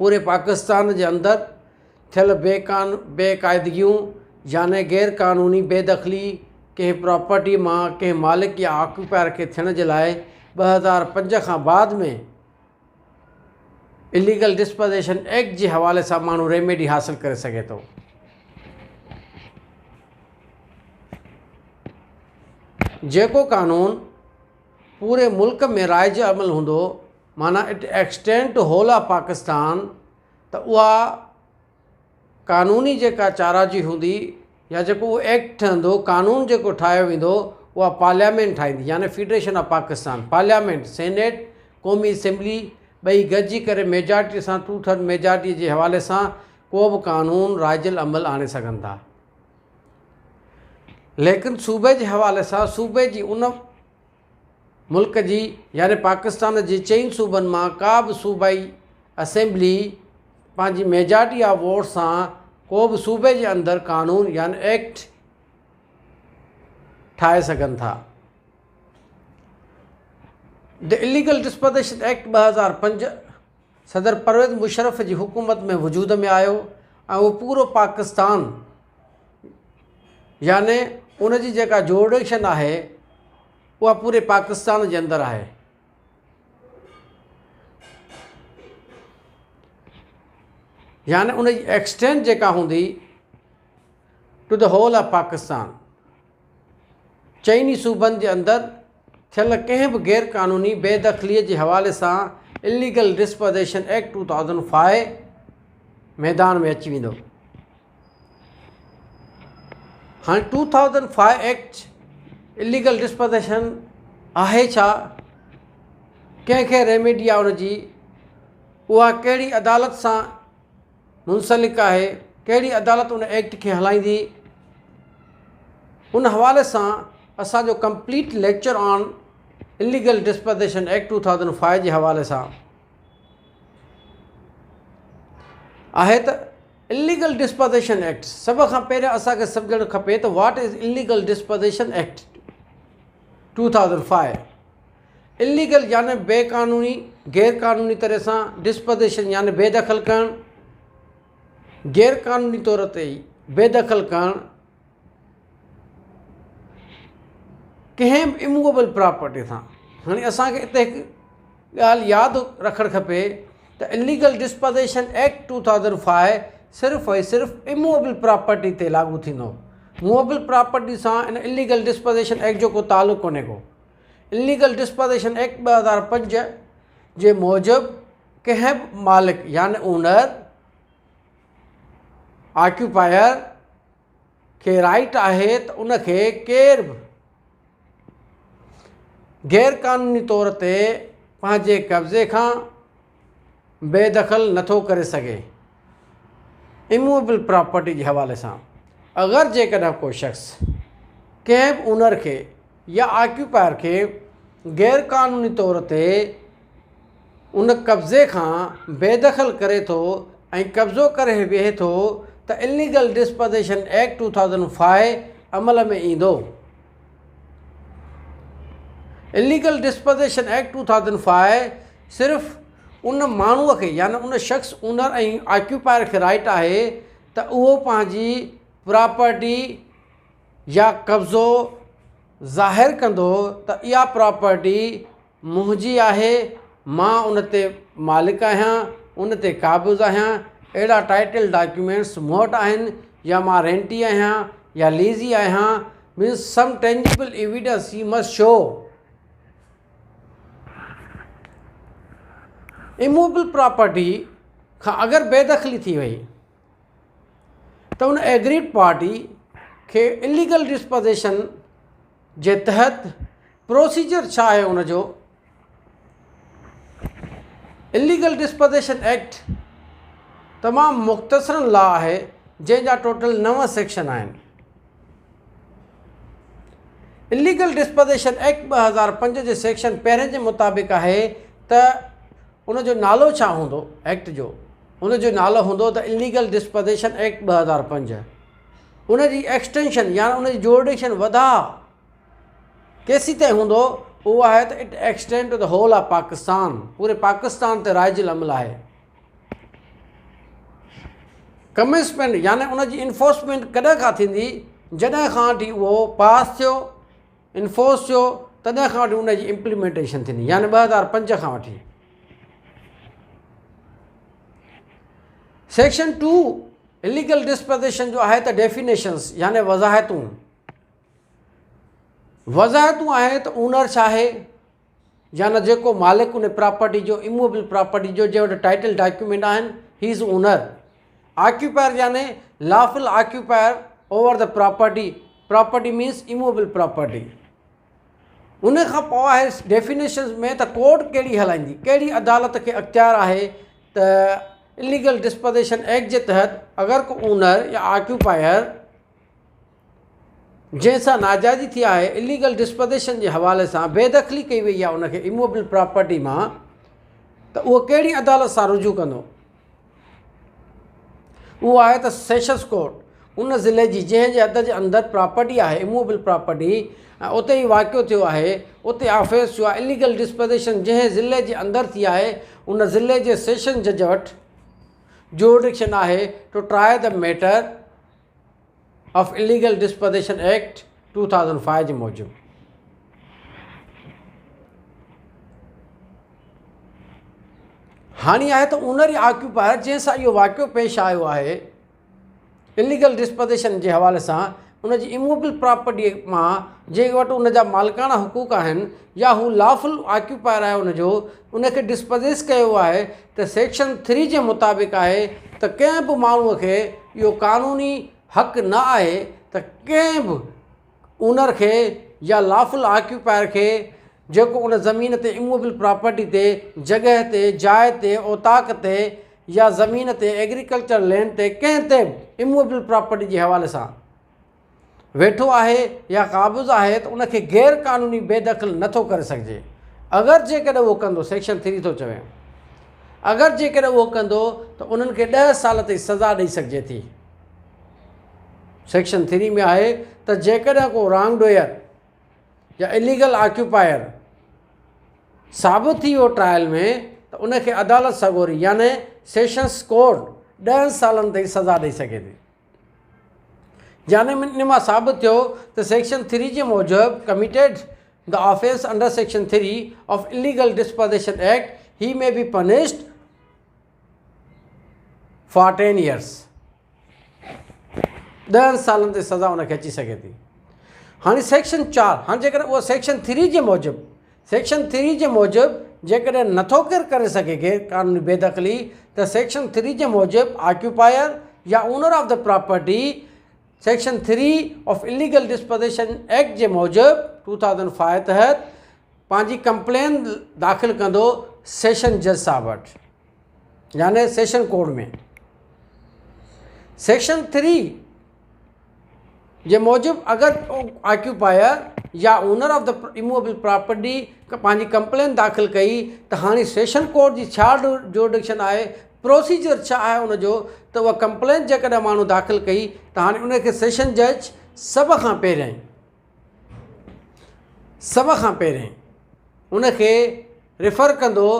पूरे पाकिस्तान जे अंदरि थियल बेक़ाइदगियूं याने गैर क़ानूनी बेदख़ली कंहिं प्रॉपर्टी मां कंहिं मालिक या ऑक्यूपायर खे थियण जे लाइ 2005 खां बाद में इलीगल डिस्पोज़ेशन एक्ट जे हवाले सां माण्हू रेमेडी हासिल करे सघे थो। जेको क़ानून पूरे मुल्क में राइज अमल हूंदो, माना it extend to whole of Pakistan, त उहा क़ानूनी जेका चाराजी हूंदी या जेको उहो एक्ट ठहंदो, क़ानून जेको ठाहियो वेंदो, उहा पार्लियामेंट ठाहींदी, यानी federation of Pakistan. Parliament, senate, क़ौमी असैम्बली ॿई गॾिजी करे मेजॉरिटी सां 2/3 मेजॉरिटी जे हवाले सां को बि क़ानून राइजल अमल आणे सघनि था। लेकिन सूबे जे हवाले सां सूबे जी उन मुल्क जी यानी पाकिस्तान जे 4 सूबनि मां का बि सूबाई असैम्बली पंहिंजी मेजॉरिटी ऑफ वोट सां को बि सूबे जे अंदरि क़ानून यानी एक्ट ठाहे सघनि था। द इलीगल डिस्पोज़ेशन एक्ट 2005 सदर परवेज़ मुशर्रफ जी हुकूमत में वजूद में आयो ऐं उहो पूरो पाकिस्तान याने उन जी जेका जोड़ेशन आहे उहा पूरे पाकिस्तान जे अंदरि आहे। यानी उन जी एक्सटेंट जेका हूंदी to the whole of Pakistan, 4 सूबनि जे अंदरि थियल कंहिं बि गैर क़ानूनी बेदख़लीअ जे हवाले सां इलीगल डिस्पोज़ेशन एक्ट 2005 मैदान में अची वेंदो। हाणे 2005 एक्ट इलीगल डिस्पोज़ेशन आहे छा, कंहिंखे रेमेडी आहे उनजी, उहा कहिड़ी अदालत सां मुंसलिक आहे, कहिड़ी अदालत उन एक्ट खे हलाईंदी, उन हवाले सां असांजो complete lecture on illegal डिस्पोज़ेशन act 2005 जे हवाले सां आहे। त इलीगल डिस्पोज़ेशन एक्ट सभ खां पहिरियों असांखे सम्झणु खपे त what is illegal डिस्पोज़ेशन act 2005। Illegal यानी बेक़ानूनी, गैर क़ानूनी तरह सां, डिस्पोज़ेशन यानी बेदख़ल करणु, गैर क़ानूनी तौर ते बेदख़ल करणु कंहिं बि इमूवेबल प्रॉपर्टी सां। हाणे असांखे हिते हिकु ॻाल्हि यादि रखणु खपे त इलीगल डिस्पोज़ेशन एक्ट 2005 सिर्फ़ु ऐं सिर्फ़ु इमूवेबल प्रॉपर्टी ते लागू थींदो। मूवेबल प्रॉपर्टी सां इन इलीगल डिस्पोज़ेशन एक्ट जो को तालुक़ु कोन्हे को। इलीगल डिस्पोज़ेशन एक्ट 2005 जे मूजिबि कंहिं बि मालिक यानी ओनर, ऑक्यूपायर खे राइट आहे त उनखे केर बि गैर क़ानूनी तौर ते पंहिंजे कब्ज़े खां बेदख़ल नथो करे सघे इमूवेबल प्रॉपर्टी जे हवाले सां। अगरि जेकॾहिं को शख़्स कंहिं बि ओनर खे या ऑक्यूपायर खे गैर क़ानूनी तौर ते उन कब्ज़े खां बेदख़ल करे थो ऐं कब्ज़ो करे वेहे थो त इलीगल डिस्पोज़ेशन एक्ट 2005 अमल में ईंदो। इलीगल डिस्पोज़ेशन एक्ट 2005 सिर्फ़ु उन माण्हूअ खे यानी उन शख़्स ओनर ऐं ऑक्यूपायर खे राइट आहे त उहो पंहिंजी प्रॉपर्टी या कब्ज़ो ज़ाहिर कंदो त इहा प्रॉपर्टी मुंहिंजी आहे, मां उन ते मालिक आहियां, उन ते क़ाबिज़ आहियां, अहिड़ा टाइटल डॉक्यूमेंट्स मूं वटि आहिनि, या मां रेंटी आहियां या लीज़ी आहियां। Means some tangible evidence you must show. Immovable property खां अगरि बेदख़ली थी वई त उन एग्रीड पार्टी खे इलीगल डिस्पोज़ेशन जे तहत प्रोसीजर छा आहे उनजो। इलीगल डिस्पोज़ेशन एक्ट तमामु मुख़्तसरन लॉ आहे जंहिंजा टोटल 9 सेक्शन आहिनि। इलीगल डिस्पोज़ेशन एक्ट 2005 जे सेक्शन 1 जे मुताबिक़ आहे त उनजो नालो छा हूंदो, एक्ट जो उनजो नालो हूंदो त इलीगल डिस्पोज़ेशन एक्ट 2005। उनजी एक्सटेंशन यानी उनजी जोड़ेशन वधा केसी ताईं हूंदो, उहो आहे त it extend to the whole of Pakistan, पूरे पाकिस्तान ते राइजल अमल आहे। कमिसमेंट यानी उन जी इन्फोर्समेंट कॾहिं खां थींदी, जॾहिं खां वठी उहो पास थियो, इन्फोर्स थियो, तॾहिं खां वठी उन जी इम्प्लीमेंटेशन थींदी, यानी 2005 खां वठी। सेक्शन 2 इलीगल डिस्पोज़िशन जो आहे त डेफिनेशंस यानी वज़ाहतूं आहे त ओनर छा आहे, यानी जेको मालिक उन प्रॉपर्टी जो, इमूवेबल प्रॉपर्टी जो, जे वटि टाइटल डॉक्यूमेंट आहिनि, ही इज़ ओनर। ऑक्यूपायर यानी lawful occupier over the property means immovable property. उन खां पोइ आहे डेफिनेशंस में त कोर्ट कहिड़ी हलाईंदी, कहिड़ी अदालत खे अख़्तियार आहे त इलीगल डिस्पोज़िशन एक्ट जे तहत अगरि को ओनर या ऑक्यूपायर जंहिंसां नाजाइज़ी थी आहे, इलीगल डिस्पोज़िशन जे हवाले सां बेदख़ली कई वई आहे उनखे इमूवेबल प्रॉपर्टी मां, त उहो कहिड़ी अदालत सां रुजू कंदो? उहो आहे त सेशंस कोर्ट। उन ज़िले जी जंहिं जे हद जे अंदरि प्रॉपर्टी आहे, इमूवेबल प्रॉपर्टी, ऐं उते ई वाक़ियो थियो आहे, उते ऑफेस थियो आहे, इलीगल डिस्पोज़िशन जंहिं ज़िले जे अंदरि थी आहे, उन ज़िले जे सेशन जज वटि जुरिडिक्शन आहे to try the matter of illegal disposition act 2005 जे मूजिबि। हाणे आहे त ओनर या ऑक्यूपायर जंहिंसां इहो वाक़ियो पेश आयो आहे इलीगल डिस्पोज़िशन जे हवाले सां, उन जी इमूवेबल प्रॉपर्टी मां जंहिं वटि उन जा मालिकाना हुक़ूक़ आहिनि, या हू लॉफुल ऑक्यूपायर आहे उनजो, उनखे डिस्पोज़िस कयो आहे, त सेक्शन 3 जे मुताबिक़ आहे त कंहिं बि माण्हूअ खे इहो क़ानूनी हक़ु न आहे त कंहिं बि ओनर खे या लॉफुल ऑक्यूपायर खे जेको उन ज़मीन ते, इमूवेबल प्रॉपर्टी ते, जॻह ते, जाइ ते, औताक ते, या ज़मीन ते, एग्रीकल्चर लैंड ते, कंहिं ते इमूवेबल प्रॉपर्टी जे हवाले सां वेठो आहे या क़ाबिज़ आहे, त उनखे गैर क़ानूनी बेदख़ल नथो करे सघिजे। अगरि जेकॾहिं उहो कंदो, सेक्शन 3 थो चवे, अगरि जेकॾहिं उहो कंदो त उन्हनि खे 10 साल ताईं सज़ा ॾेई सघिजे थी। सेक्शन 3 में आहे त जेकॾहिं को रॉन्ग डूयर या इलीगल ऑक्यूपायर साबित थी वियो ट्रायल में, त उनखे अदालत सगोरी यानी सेशंस कोर्ट 10 सालनि ताईं सज़ा ॾेई सघे थी। यानी इन मां साबित थियो त सेक्शन 3 जे मूजिबि committed the offence under section 3 of illegal disposition act, he may be punished for 10 years। 10 सालनि ते सज़ा उनखे अची सघे थी। हाणे सेक्शन 4, हाणे जेकॾहिं उहो सेक्शन 3 जे मूजिबि, सेक्शन 3 जे मूजिबि जेकॾहिं नथो केरु करे सघे गैर क़ानूनी बेदख़ली, त सेक्शन 3 जे मूजिबि ऑक्यूपायर या owner of the property section 3 of illegal disposition act जे मूजिबि 2005 तहत पंहिंजी कंप्लेन दाख़िल कंदो सेशन जज साहब वटि, यानी सेशन कोर्ट में। सेक्शन 3 जे मूजिबि अगरि ऑक्यूपायर या owner of the immovable property पंहिंजी कंप्लेन दाख़िल कई, त हाणे सेशन कोर्ट जी छा जुरिडिक्शन आहे, प्रोसीजर छा आहे उनजो, त उहा कंप्लेन जेकॾहिं माण्हू दाख़िल कई, त हाणे उनखे सेशन जज सभ खां पहिरियों उनखे रिफ़र कंदो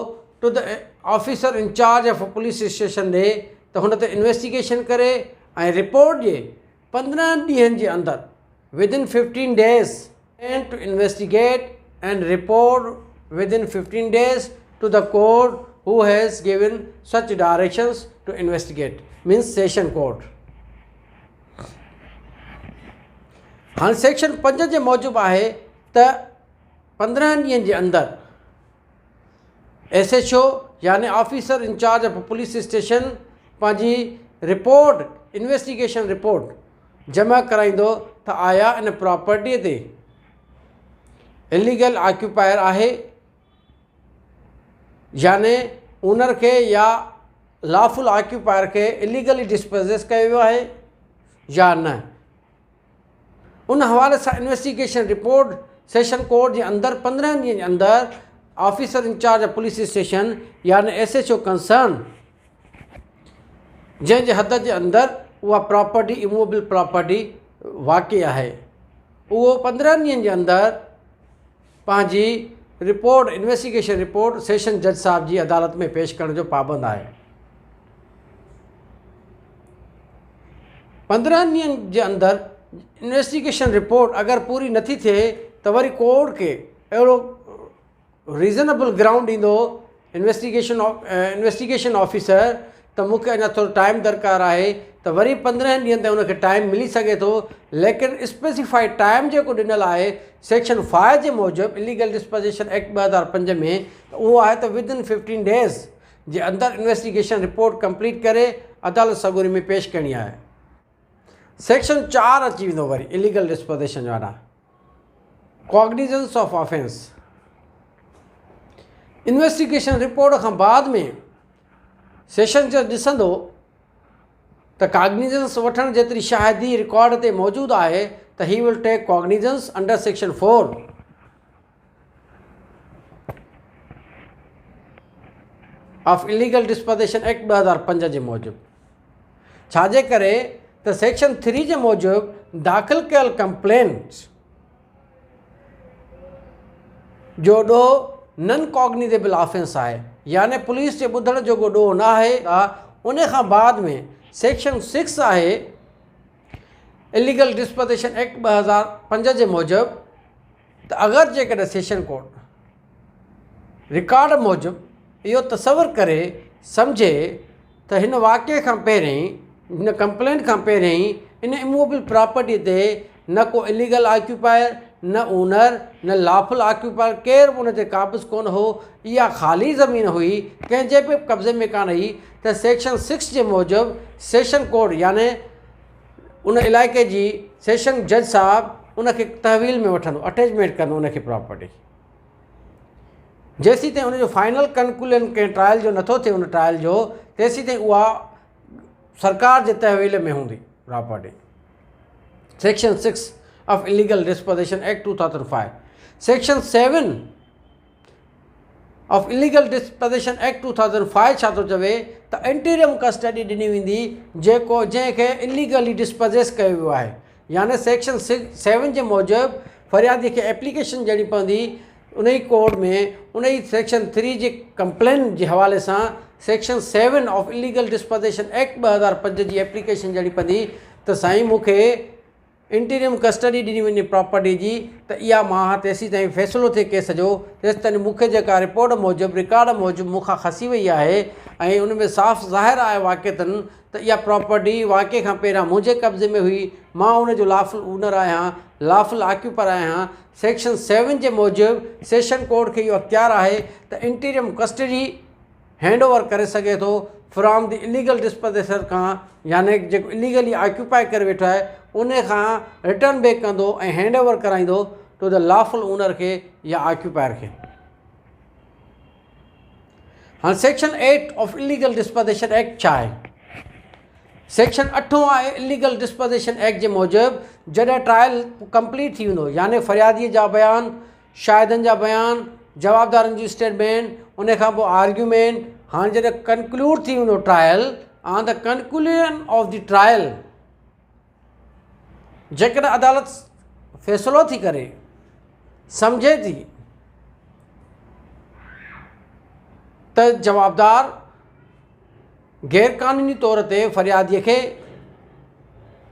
to the officer incharge of police station ॾे, त हुन ते इन्वेस्टिगेशन करे ऐं रिपोर्ट जे 15 ॾींहंनि जे अंदरि within 15 days and to investigate and report within 15 days to the court who has given such directions to investigate, means session court। हाणे सेक्शन 5 जे मूजिबि आहे त 15 ॾींहंनि जे अंदरि SHO यानी officer incharge of police station पंहिंजी रिपोर्ट, इन्वेस्टिगेशन रिपोर्ट जमा कराईंदो त आया इन प्रॉपर्टीअ ते इलीगल ऑक्यूपायर आहे, यानी ओनर खे या लॉफुल ऑक्यूपायर खे इलीगली डिस्पोज़िस कयो वियो आहे या न। उन हवाले सां इन्वेस्टिगेशन रिपोर्ट सेशन कोर्ट जे अंदरि 15 ॾींहंनि जे अंदरि officer incharge of police station यानी SHO कंसर्न जंहिंजे हद जे अंदरि उहा प्रॉपर्टी, इमूवेबल प्रॉपर्टी वाक़ई आहे, उहो 15 ॾींहंनि जे अंदरि पंहिंजी रिपोर्ट, इन्वेस्टिगेशन रिपोर्ट सेशन जज साहब जी अदालत में पेश करण जो पाबंद आहे। 15 ॾींहंनि जे अंदरि इन्वेस्टिगेशन रिपोर्ट अगरि पूरी नथी थिए त वरी कोर्ट खे अहिड़ो रीज़नेबल ग्राउंड ईंदो इन्वेस्टिगेशन ऑफिसर त मूंखे अञा थोरो टाइम दरकारु आहे त वरी 15 ॾींहंनि ते उनखे टाइम मिली सघे थो। लेकिन स्पेसिफाइड टाइम जेको ॾिनल आहे सेक्शन 5 जे मूजिबि इलीगल डिस्पोज़ेशन एक्ट 2005 में उहो आहे त विदिन 15 डेज़ जे अंदरि इन्वेस्टिगेशन रिपोर्ट कंप्लीट करे अदालत सगोरी में पेश करणी आहे। सेक्शन 4 अची वेंदो वरी इलीगल डिस्पोज़ेशन वारा cognizance of offence. Investigation report खां बाद में सेशन जज ॾिसंदो त कॉग्निजेंस वठण जेतिरी शाहिदी रिकॉर्ड ते मौजूदु आहे त he will take cognizance under section 4 of illegal डिस्पोज़ेशन act 2005 जे मूजिबि। छाजे करे त सेक्शन 3 जे मूजिबि दाख़िल कयल कंप्लेंट्स जो ॾोह नन कॉग्निजेबल ऑफेंस आहे, यानी पुलिस जे ॿुधण जो को ॾोह न आहे। उन खां बाद में सेक्शन 6 आहे इलीगल डिस्पोज़ेशन एक्ट 2005 जे मूजिबि त अगरि जेकॾहिं सेशन कोर्ट रिकॉर्ड मूजिबि इहो तसवुरु करे सम्झे त हिन वाक़े खां पहिरीं हिन कंप्लेंट खां पहिरीं इन इमूवेबल प्रॉपर्टी ते न को इलीगल ऑक्यूपायर न ओनर न लॉफुल ऑक्यूपायर केरु बि उन ते क़ाबिज़ कोन हो, इहा ख़ाली ज़मीन हुई, कंहिंजे बि कब्ज़े में कान हुई, त सेक्शन 6 जे मूजिबि सेशन कोर्ट याने उन इलाइक़े जी सेशन जज साहब उनखे तहवील में वठंदो, अटैचमेंट कंदो उनखे प्रॉपर्टी। जेसीं ताईं उनजो फाइनल कंक्लूजन कंहिं ट्रायल जो नथो थिए उन ट्रायल जो, तेसीं ताईं उहा सरकार जे तहवील में हूंदी property. Section 6 of illegal डिस्पोज़ेशन act 2005। Section 7 of illegal डिस्पोज़ेशन act 2005 छा थो चवे त इंटीरियम कस्टडी ॾिनी वेंदी जंहिंखे इलीगली डिस्पोज़ेस कयो वियो आहे। यानी सेक्शन 7 जे मूजिबि फ़रियादी खे एप्लीकेशन ॾियणी पवंदी उन ई कोर्ट में, उन ई सेक्शन 3 जे कंप्लेन जे हवाले सां सेक्शन 7 ऑफ इलीगल डिस्पोज़ेशन एक्ट 2005 जी एप्लीकेशन ॾियणी पवंदी त साईं मूंखे इंटीरियम कस्टडी ॾिनी वञे प्रॉपर्टी जी, त इहा मां तेसीं ताईं फ़ैसिलो थिए केस जो, तेसि ताईं मूंखे जेका रिपोर्ट मूजिबि रिकॉर्ड मूजिबि मूंखां खसी वई आहे ऐं उन में साफ़ ज़ाहिर आहे वाक़िअतन त इहा प्रॉपर्टी वाक़े खां पहिरियां मुंहिंजे कब्ज़े में हुई, मां उनजो लॉफुल ओनर आहियां, लॉफुल ऑक्यूपर आहियां। सेक्शन 7 जे मूजिबि सेशन कोर्ट खे इहो अख़्तियार आहे त इंटीरियम कस्टडी हैंड ओवर करे सघे थो फ्रॉम द इलीगल डिस्पोज़ेसर खां, यानी जेको इलीगली ऑक्यूपाई करे वेठो आहे उन खां रिटर्न बैक कंदो ऐं हैंड ओवर कराईंदो टू द लॉफुल ओनर खे या ऑक्यूपायर खे। हाणे सेक्शन 8 ऑफ इलीगल डिस्पोज़ेशन एक्ट छा आहे? सेक्शन 8 आहे इलीगल डिस्पोज़ेशन एक्ट जे मूजिबि जॾहिं ट्रायल कंप्लीट थी वेंदो, यानी फ़रियादीअ जा बयान, शाहिदनि जा बयान, जवाबदारनि जी स्टेटमेंट, उन खां पोइ आर्ग्यूमेंट, हाणे जॾहिं कंक्लूड थी वेंदो trial, on the conclusion of the trial जेकॾहिं अदालत फ़ैसिलो थी करे सम्झे थी त जवाबदार गैरक़ानूनी तौर ते फ़रियादीअ खे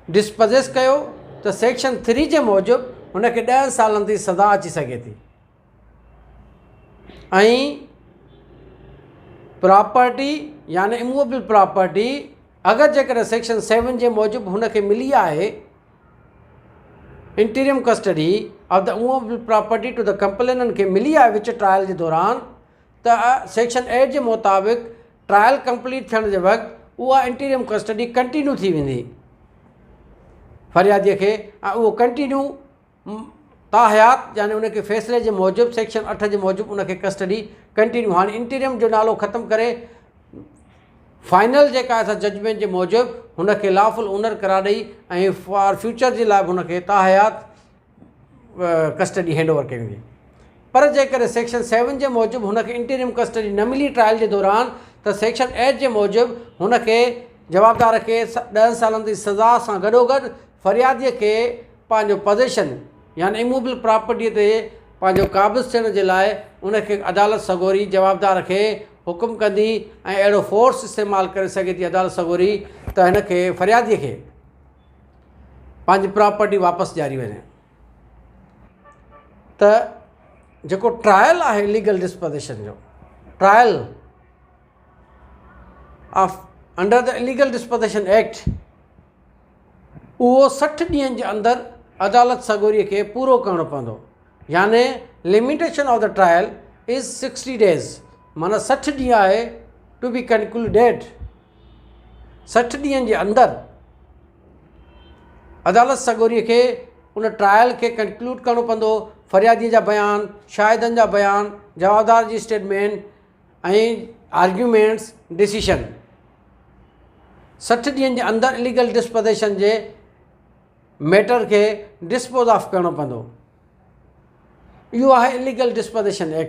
डिस्पोज़ेस कयो त सेक्शन 3 जे मूजिबि हुनखे 10 सालनि जी सज़ा अची सघे थी। ऐं प्रॉपर्टी यानी इमूवेबल प्रॉपर्टी अगरि जेकॾहिं सेक्शन 7 जे मूजिबि हुनखे मिली आहे interim custody of the immovable property to the complainant खे मिली आहे विच ट्रायल जे दौरान, त सेक्शन 8 जे मुताबिक़ ट्रायल कंप्लीट थियण जे वक़्तु उहा इंटीरियम कस्टडी कंटिन्यू थी वेंदी फ़रियादीअ खे, ऐं उहो कंटिन्यू ताहयात यानी उनखे फ़ैसिले जे मूजिबि सेक्शन 8 जे मूजिबि उनखे कस्टडी कंटिन्यू, हाणे इंटीरियम जो नालो ख़तमु करे फाइनल जेका आहे जजमेंट जे मूजिबि हुनखे लॉफुल ओनर करार ॾेई ऐं फॉर फ्यूचर जे लाइ हुनखे ताहयात कस्टडी हैंड ओवर कई वेंदी। पर जेकॾहिं सेक्शन 7 जे मूजिबि हुनखे इंटीरियम कस्टडी न मिली ट्रायल जे दौरान, त सेक्शन 8 जे मूजिबि हुनखे जवाबदार खे 10 सालनि जी सज़ा सां गॾोगॾु फ़रियादीअ खे पंहिंजो पोज़ेशन यानी इमूवेबल प्रॉपर्टीअ ते पंहिंजो क़ाबिज़ थियण जे लाइ उनखे अदालत सगोरी जवाबदार खे हुकुम कंदी ऐं अहिड़ो फोर्स इस्तेमालु करे सघे थी अदालत सगोरी त हिनखे फ़रियादीअ खे पंहिंजी प्रॉपर्टी वापसि ॾियारी वञे। त जेको ट्रायल आहे लीगल डिस्पोजिशन जो, trial of under the illegal disposition act, उहो 60 ॾींहंनि जे अंदरि अदालत सॻोरीअ खे पूरो करिणो पवंदो। याने limitation of the trial is 60 days, माना 60 ॾींहं आहे टू बी कंक्लूडेड। 60 ॾींहंनि जे अंदरि अदालत सॻोरीअ खे उन ट्रायल खे कंक्लूड करिणो पवंदो। फ़रियादीअ जा बयान, शाहिदनि जा बयान, जवाबदार जी स्टेटमेंट ऐं आर्ग्यूमेंट्स, डिसीशन 60 ॾींहंनि जे अंदरि इलीगल डिस्पोजिशन जे मैटर खे डिस्पोज ऑफ करिणो पवंदो। इहो आहे इलीगल डिस्पोजिशन एक्ट।